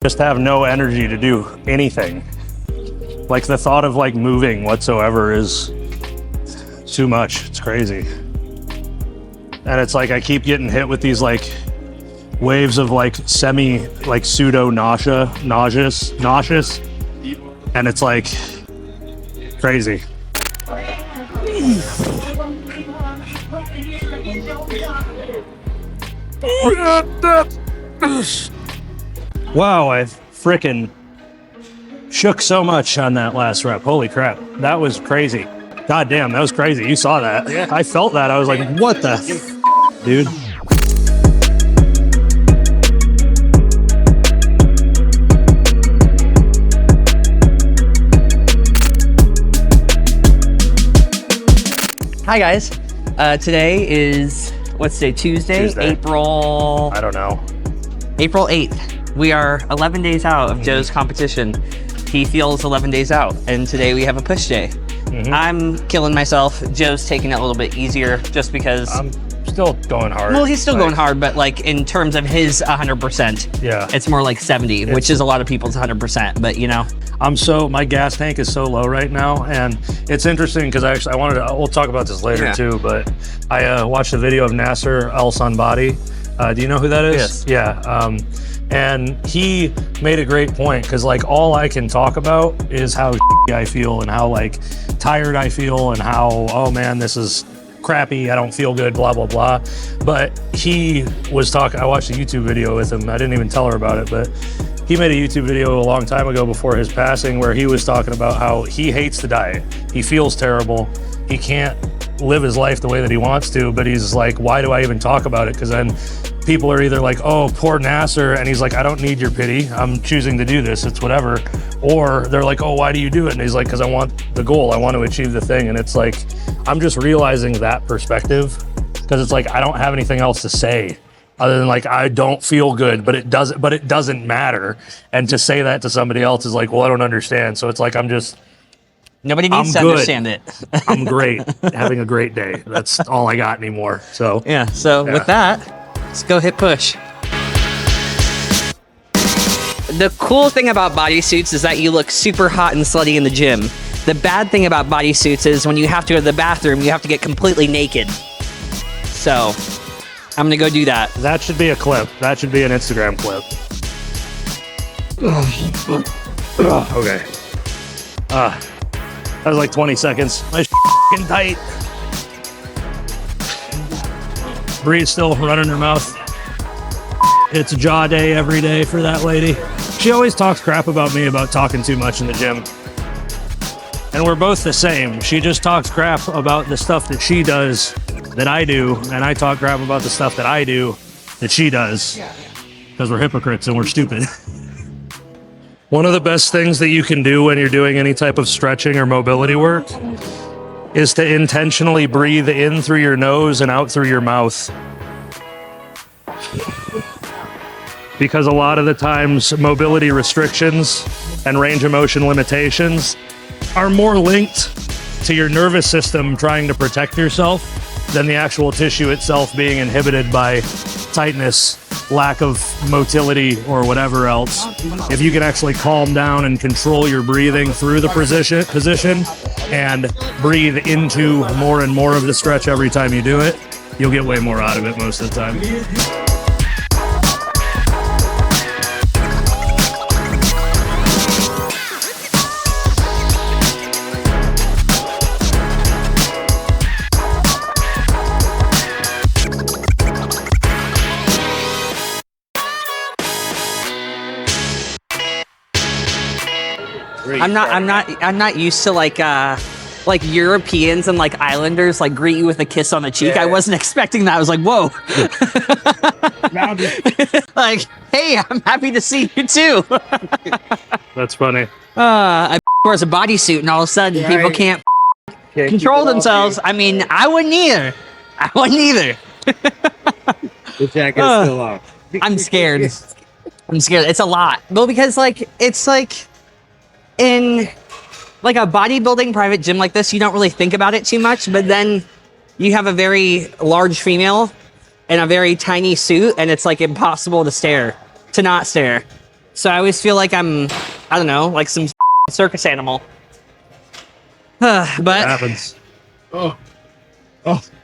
just have no energy to do anything. Like the thought of like moving whatsoever is too much. It's crazy. And it's like I keep getting hit with these like waves of like pseudo nauseous, and it's like crazy. Wow, I frickin' shook so much on that last rep. Holy crap, that was crazy. God damn, that was crazy. You saw that. Yeah. I felt that. I was like, what the dude? Hi guys, today is, what's today, Tuesday? April... I don't know. April 8th. We are 11 days out of Joe's competition. He feels 11 days out, and today we have a push day. I'm killing myself. Joe's taking it a little bit easier just because... I'm still going hard. Well, he's still going hard, but like in terms of his 100%, yeah, it's more like 70, which is a lot of people's 100%, but you know. My gas tank is so low right now, and it's interesting because I wanted to, we'll talk about this later too, but I watched a video of Nasser El Sanbadi. Do you know who that is? Yes. Yeah. And he made a great point because like all I can talk about is how I feel and how like tired I feel and how, oh man, this is crappy, I don't feel good, blah, blah, blah. But he was talking, I watched a YouTube video with him. I didn't even tell her about it, but he made a YouTube video a long time ago before his passing where he was talking about how he hates the diet. He feels terrible. He can't live his life the way that he wants to, but he's like, why do I even talk about it? Because then people are either like, oh, poor Nasser, and he's like, I don't need your pity, I'm choosing to do this, it's whatever. Or they're like, oh, why do you do it? And he's like, because I want the goal, I want to achieve the thing. And it's like, I'm just realizing that perspective, because it's like, I don't have anything else to say other than like, I don't feel good, but it doesn't matter. And to say that to somebody else is like, well, I don't understand. So it's like, Nobody needs to understand it. I'm great, having a great day. That's all I got anymore. So yeah, with that, let's go hit push. The cool thing about bodysuits is that you look super hot and slutty in the gym. The bad thing about bodysuits is when you have to go to the bathroom, you have to get completely naked. So I'm gonna go do that. That should be a clip. That should be an Instagram clip. Okay. That was like 20 seconds. My f***ing tight. Bri's still running her mouth. It's jaw day every day for that lady. She always talks crap about me about talking too much in the gym. And we're both the same. She just talks crap about the stuff that she does that I do, and I talk crap about the stuff that I do that she does. Because we're hypocrites and we're stupid. One of the best things that you can do when you're doing any type of stretching or mobility work is to intentionally breathe in through your nose and out through your mouth. Because a lot of the times mobility restrictions and range of motion limitations are more linked to your nervous system trying to protect yourself than the actual tissue itself being inhibited by tightness, lack of motility, or whatever else. If you can actually calm down and control your breathing through the position and breathe into more and more of the stretch every time you do it, you'll get way more out of it most of the time. I'm not used to like Europeans and like Islanders like greet you with a kiss on the cheek. I wasn't expecting that. I was like, whoa. Like, hey, I'm happy to see you too. That's funny. I wears a bodysuit and all of a sudden people can't control themselves. I mean, I wouldn't either. The jacket is still off. I'm scared. It's a lot. Well, because like it's like in like a bodybuilding private gym like this, you don't really think about it too much, but then you have a very large female in a very tiny suit and it's like impossible to not stare. So I always feel like I'm, I don't know, like some circus animal. But Happens. Oh,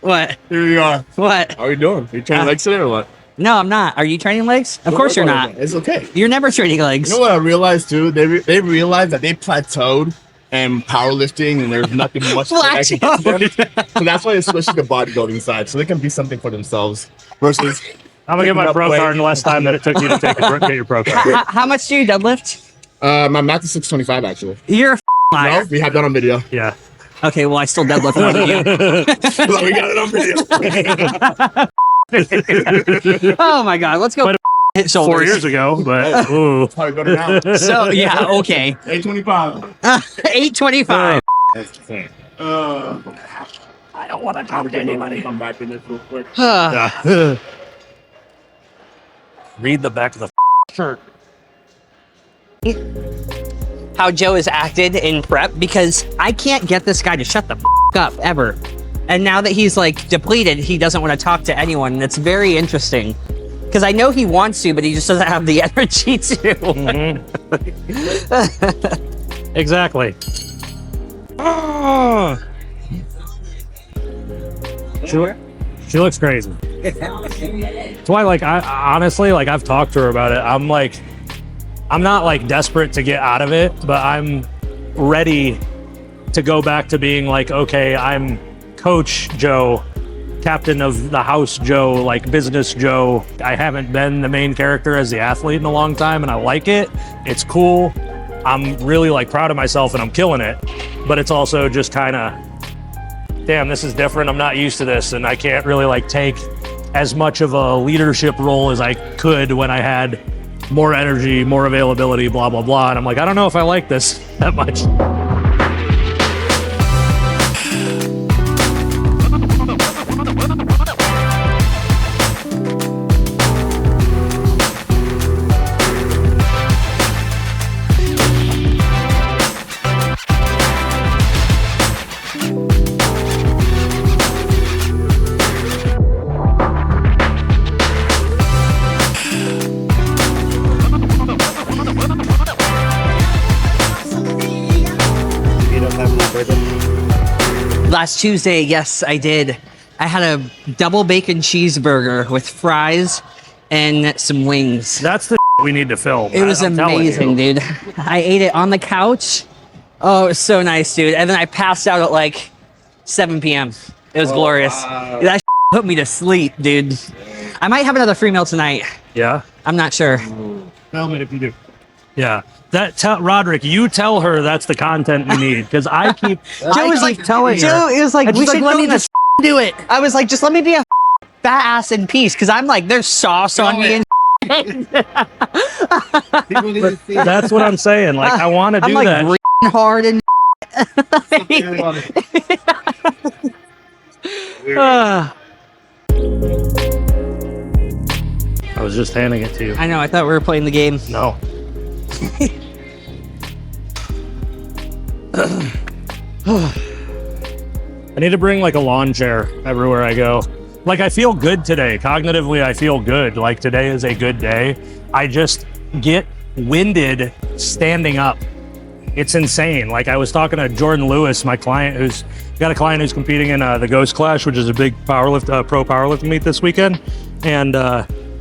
what? here we are. What? How are you doing? Are you training legs today or what? No, I'm not. Are you training legs? Of course you're not. It's okay. You're never training legs. You know what I realized too? They realized that they plateaued in powerlifting and there's nothing much more I can get to them. So that's why they switched to the bodybuilding side, so they can be something for themselves. Versus, I'm gonna get my pro card in less time than it took you to get your pro card. How much do you deadlift? my max is 625 actually. You're a liar. No, we have that on video. Yeah. Okay, well, I still deadlift more than you. We got it on video. Oh my god, let's go. Hit shoulders. 4 years ago, but ooh. Probably better now. So yeah, okay. 825. 825. That's the same. I don't want to talk to anybody. Come back to this real quick. Yeah. Read the back of the shirt. How Joe has acted in prep, because I can't get this guy to shut the up ever. And now that he's like depleted, he doesn't want to talk to anyone. And it's very interesting. Because I know he wants to, but he just doesn't have the energy to. Mm-hmm. Exactly. Oh. She looks crazy. That's why, like, I honestly, like, I've talked to her about it. I'm not like desperate to get out of it, but I'm ready to go back to being like, okay, I'm Coach Joe, captain of the house Joe, like business Joe. I haven't been the main character as the athlete in a long time, and I like it. It's cool. I'm really like proud of myself and I'm killing it, but it's also just kind of, damn, this is different. I'm not used to this, and I can't really like take as much of a leadership role as I could when I had more energy, more availability, blah, blah, blah. And I'm like, I don't know if I like this that much. Last Tuesday, yes, I did. I had a double bacon cheeseburger with fries and some wings. That's the we need to film. It was I'm telling amazing, you. dude. I ate it on the couch. Oh, it was so nice, dude. And then I passed out at like 7 p.m. It was glorious. Wow. That put me to sleep, dude. I might have another free meal tonight. Yeah? I'm not sure. Film it if you do. Yeah. Roderick, you tell her that's the content we need, because I keep Joe was like telling her. Joe, it was like, And we she's should like, let me just do it. I was like, just let me be a fat ass in peace, because I'm like, there's sauce on me and People need to see. That's what I'm saying. Like, I want to I'm do like that. breathing hard and I was just handing it to you. I know, I thought we were playing the game. No. I need to bring like a lawn chair everywhere I go. Like, I feel good today. Cognitively, I feel good. Like, today is a good day. I just get winded standing up. It's insane. Like, I was talking to Jordan Lewis, my client, who's got a client who's competing in the Ghost Clash, which is a big pro powerlifting meet this weekend. And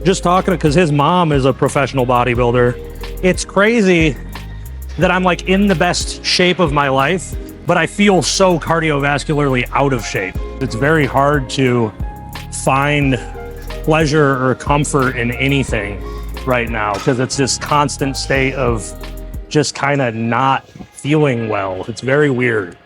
just talking, because his mom is a professional bodybuilder. It's crazy that I'm like in the best shape of my life, but I feel so cardiovascularly out of shape. It's very hard to find pleasure or comfort in anything right now, because it's this constant state of just kind of not feeling well. It's very weird.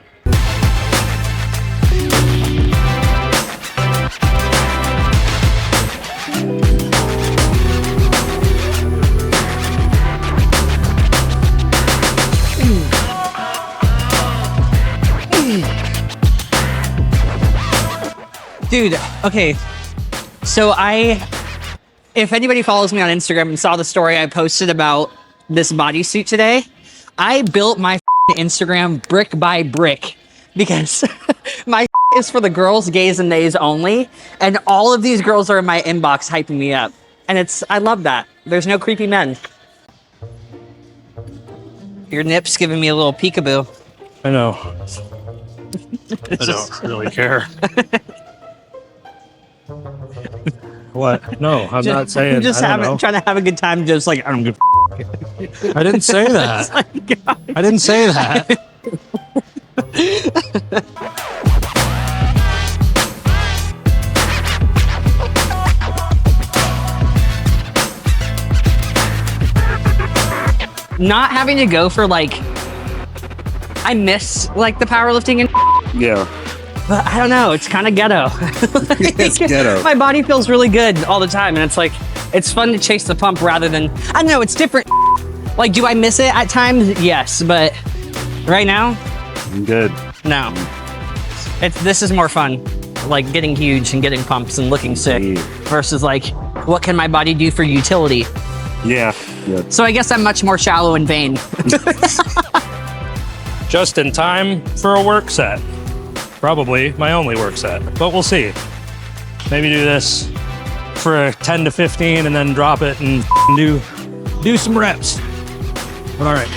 Dude, okay. So if anybody follows me on Instagram and saw the story I posted about this bodysuit today, I built my Instagram brick by brick, because my is for the girls, gays, and nays only. And all of these girls are in my inbox hyping me up. And I love that. There's no creepy men. Your nip's giving me a little peekaboo. I know. I don't really care. What? No, I'm not saying. Just I don't know. trying to have a good time. Just like I don't give. I didn't say that. I didn't say that. Not having to go for like, I miss like the powerlifting and. Yeah. But I don't know. It's kind of ghetto. It's ghetto. My body feels really good all the time, and it's like it's fun to chase the pump rather than I don't know. It's different. Like, do I miss it at times? Yes, but right now, I'm good. no. This is more fun. Like getting huge and getting pumps and looking sick Yeah. versus like what can my body do for utility. Yeah. Yeah. So I guess I'm much more shallow and vain. Just in time for a work set. Probably my only work set, but we'll see. Maybe do this for 10 to 15 and then drop it and do some reps. But all right.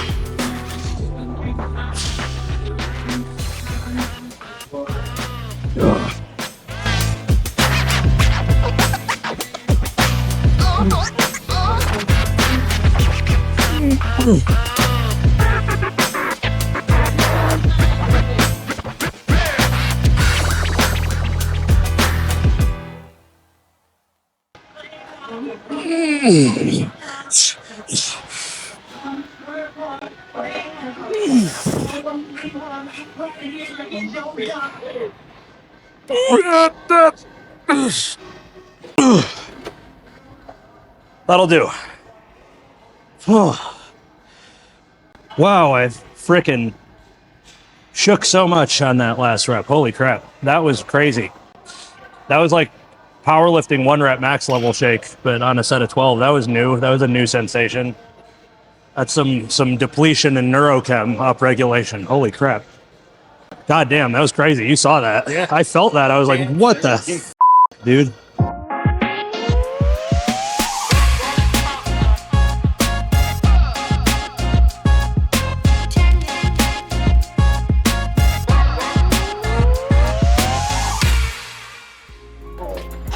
That'll do. Wow, I frickin' shook so much on that last rep. Holy crap. That was crazy. That was like powerlifting 1 rep max level shake, but on a set of 12. That was new. That was a new sensation. That's some depletion and neurochem upregulation. Holy crap. God damn, that was crazy. You saw that. Yeah. I felt that. I was like, what the dude?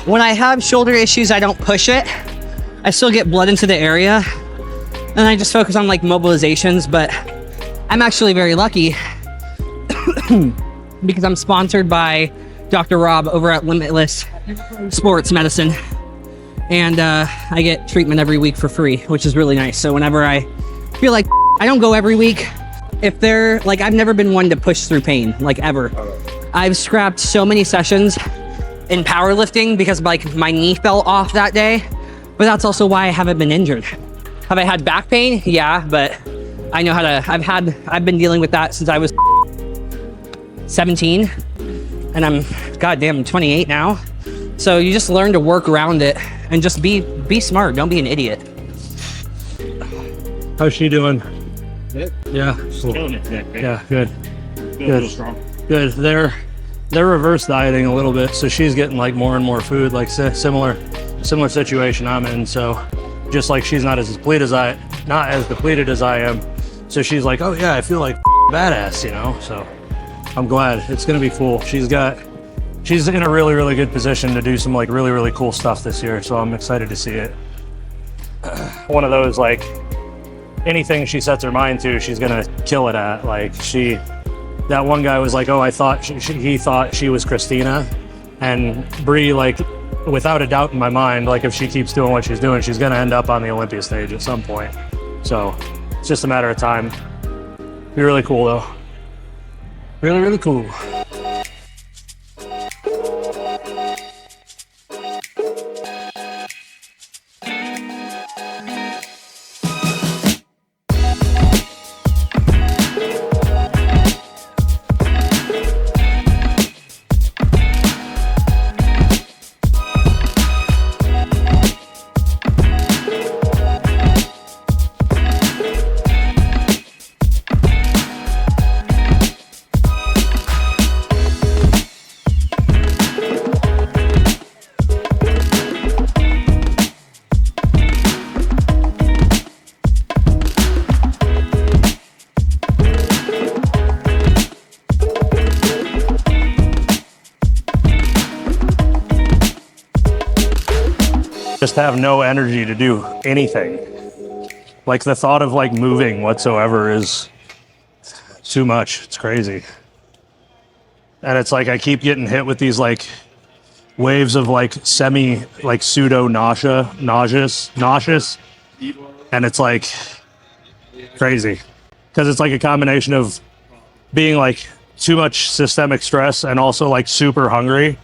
When I have shoulder issues, I don't push it. I still get blood into the area, and I just focus on like mobilizations, but I'm actually very lucky because I'm sponsored by Dr. Rob over at Limitless Sports Medicine, and I get treatment every week for free, which is really nice. So whenever I feel like I don't go every week, if they're like, I've never been one to push through pain, like ever. I've scrapped so many sessions in powerlifting because like my knee fell off that day, but that's also why I haven't been injured. Have I had back pain? Yeah, but I know how to, I've been dealing with that since I was 17, and I'm goddamn 28 now. So you just learn to work around it and just be smart. Don't be an idiot. How's she doing? Good. Yeah. Cool. Killing it today. Yeah, good. Feeling a little strong. Good. They're reverse dieting a little bit, so she's getting like more and more food, like similar situation I'm in. So just like she's not as depleted as I am. So she's like, oh yeah, I feel like badass, you know. So I'm glad. It's gonna be cool. She's in a really, really good position to do some like really, really cool stuff this year. So I'm excited to see it. One of those like anything she sets her mind to, she's gonna kill it at. Like that one guy was like, oh, I thought he thought she was Christina, and Bri, like, without a doubt in my mind, like if she keeps doing what she's doing, she's gonna end up on the Olympia stage at some point. So it's just a matter of time. Be really cool though. Really, really cool. just have no energy to do anything. Like the thought of like moving whatsoever is too much. It's crazy. And it's like I keep getting hit with these like waves of like like pseudo nauseous. And it's like crazy. Because it's like a combination of being like too much systemic stress and also like super hungry.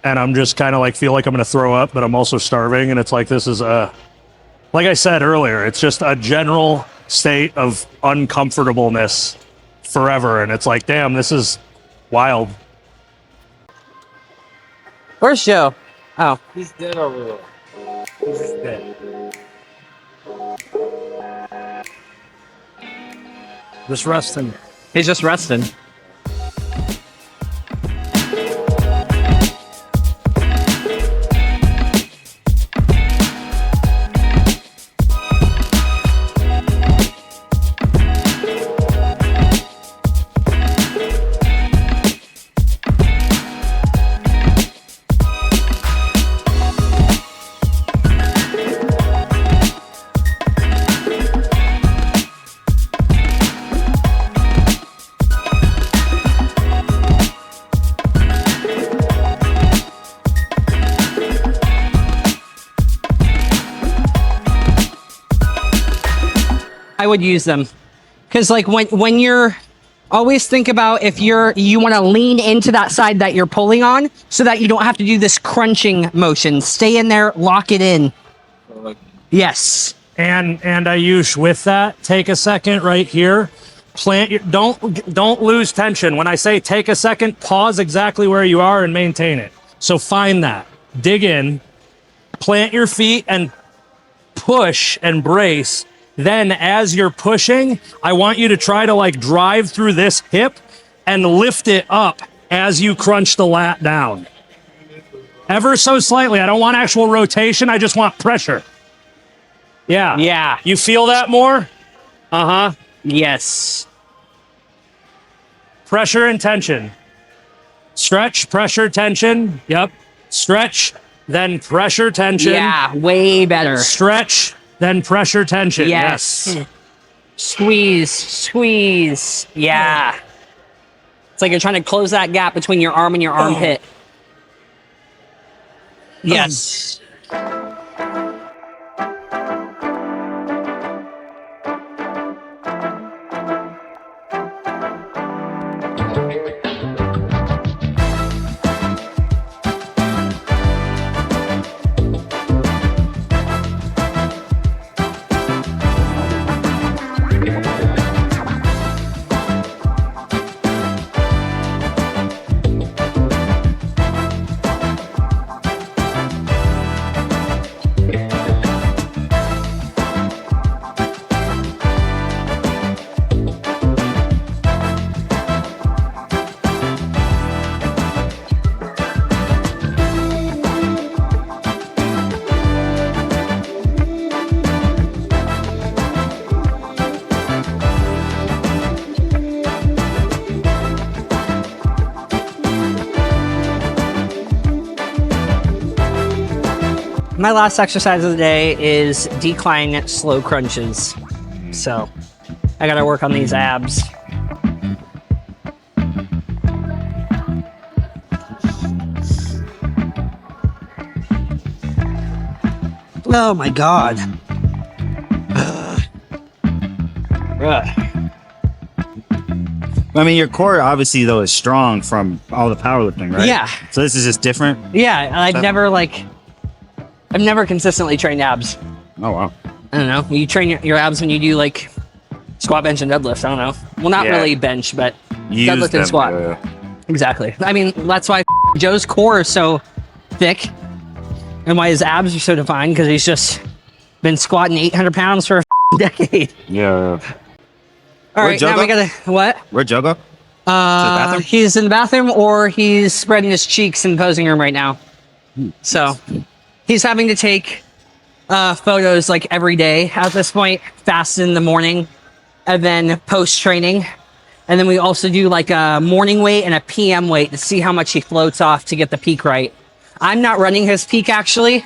And I'm just kind of like feel like I'm going to throw up, but I'm also starving. And it's like, this is like I said earlier, it's just a general state of uncomfortableness forever. And it's like, damn, this is wild. Where's Joe? Oh. He's dead over there. He's dead. Just resting. He's just resting. I would use them because like when you're always think about if you want to lean into that side that you're pulling on so that you don't have to do this crunching motion. Stay in there, lock it in. Yes. And Ayush, with that, take a second right here. Don't lose tension. When I say take a second, pause exactly where you are and maintain it. So find that. Dig in, plant your feet and push and brace. Then as you're pushing, I want you to try to like drive through this hip and lift it up as you crunch the lat down. Ever so slightly. I don't want actual rotation. I just want pressure. Yeah. Yeah. You feel that more? Uh-huh. Yes. Pressure and tension. Stretch, pressure, tension. Yep. Stretch, then pressure, tension. Yeah, way better. Stretch, then pressure, tension. Yes. Squeeze, squeeze. Yeah. It's like you're trying to close that gap between your arm and your armpit. Yes. My last exercise of the day is decline slow crunches. So I gotta work on these abs. Oh my God. I mean, your core obviously though is strong from all the powerlifting, right? Yeah. So this is just different. Yeah, I've never consistently trained abs. Oh wow. I don't know. You train your abs when you do like squat, bench, and deadlift. I don't know. Well, not Yeah. really bench, but Use deadlift them, and squat. yeah. Exactly. I mean, that's why Joe's core is so thick and why his abs are so defined, because he's just been squatting 800 pounds for a decade. Yeah. All Where'd right, Joe now go? we gotta, what? Where'd Joe go? bathroom? He's in the bathroom, or he's spreading his cheeks in the posing room right now. So he's having to take photos like every day at this point, fasted in the morning, and then post training. And then we also do like a morning weight and a PM weight to see how much he floats off to get the peak right. I'm not running his peak actually,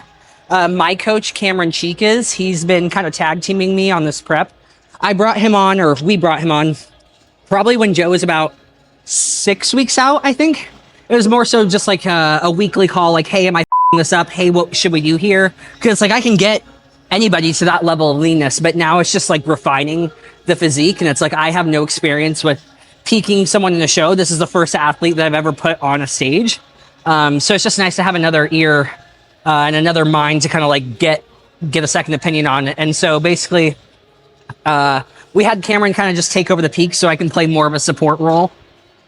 My coach, Cameron Cheek, he's been kind of tag teaming me on this prep. I brought him on, or we brought him on, probably when Joe was about 6 weeks out, I think. It was more so just like a weekly call, like, hey, am I f***ing this up? Hey, what should we do here? Because like I can get anybody to that level of leanness, but now it's just like refining the physique. And it's like, I have no experience with peaking someone in a show. This is the first athlete that I've ever put on a stage. So it's just nice to have another ear and another mind to kind of like get a second opinion on it. And so basically, we had Cameron kind of just take over the peak so I can play more of a support role.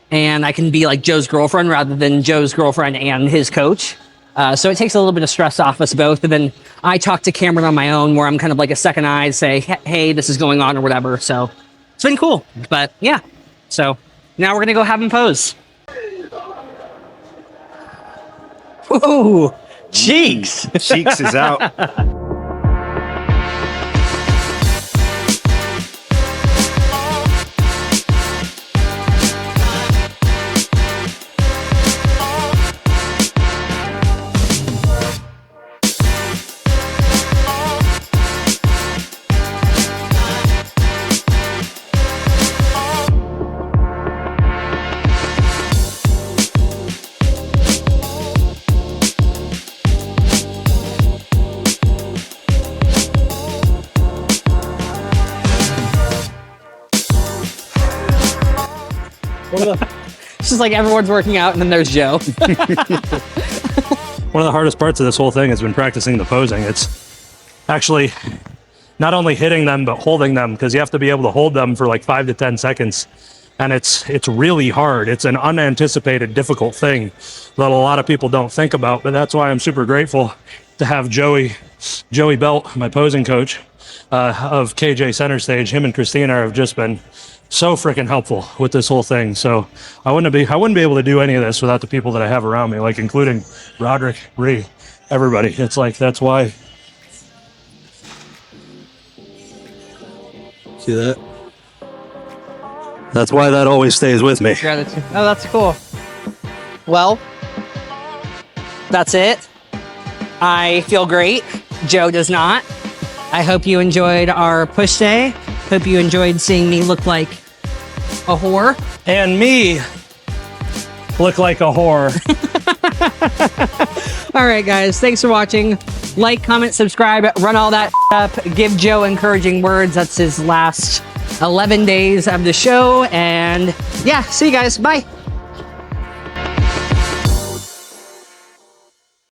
And I can be like Joe's girlfriend rather than Joe's girlfriend and his coach. So it takes a little bit of stress off us both. And then I talk to Cameron on my own where I'm kind of like a second eye, say, hey, this is going on or whatever. So it's been cool. But yeah, so now we're going to go have him pose. Ooh, cheeks. Cheeks is out. It's just like everyone's working out and then there's Joe. One of the hardest parts of this whole thing has been practicing the posing. It's actually not only hitting them, but holding them, because you have to be able to hold them for like 5 to 10 seconds. And it's really hard. It's an unanticipated, difficult thing that a lot of people don't think about. But that's why I'm super grateful to have Joey Belt, my posing coach of KJ Center Stage. Him and Christina have just been so freaking helpful with this whole thing. So I wouldn't be able to do any of this without the people that I have around me, like including Roderick, Bri, everybody. It's like, that's why. See that? That's why that always stays with me. Gratitude. Oh, that's cool. Well, that's it. I feel great. Joe does not. I hope you enjoyed our push day. Hope you enjoyed seeing me look like a whore. And me look like a whore. All right, guys. Thanks for watching. Like, comment, subscribe, run all that up. Give Joe encouraging words. That's his last 11 days of the show. And yeah, see you guys. Bye.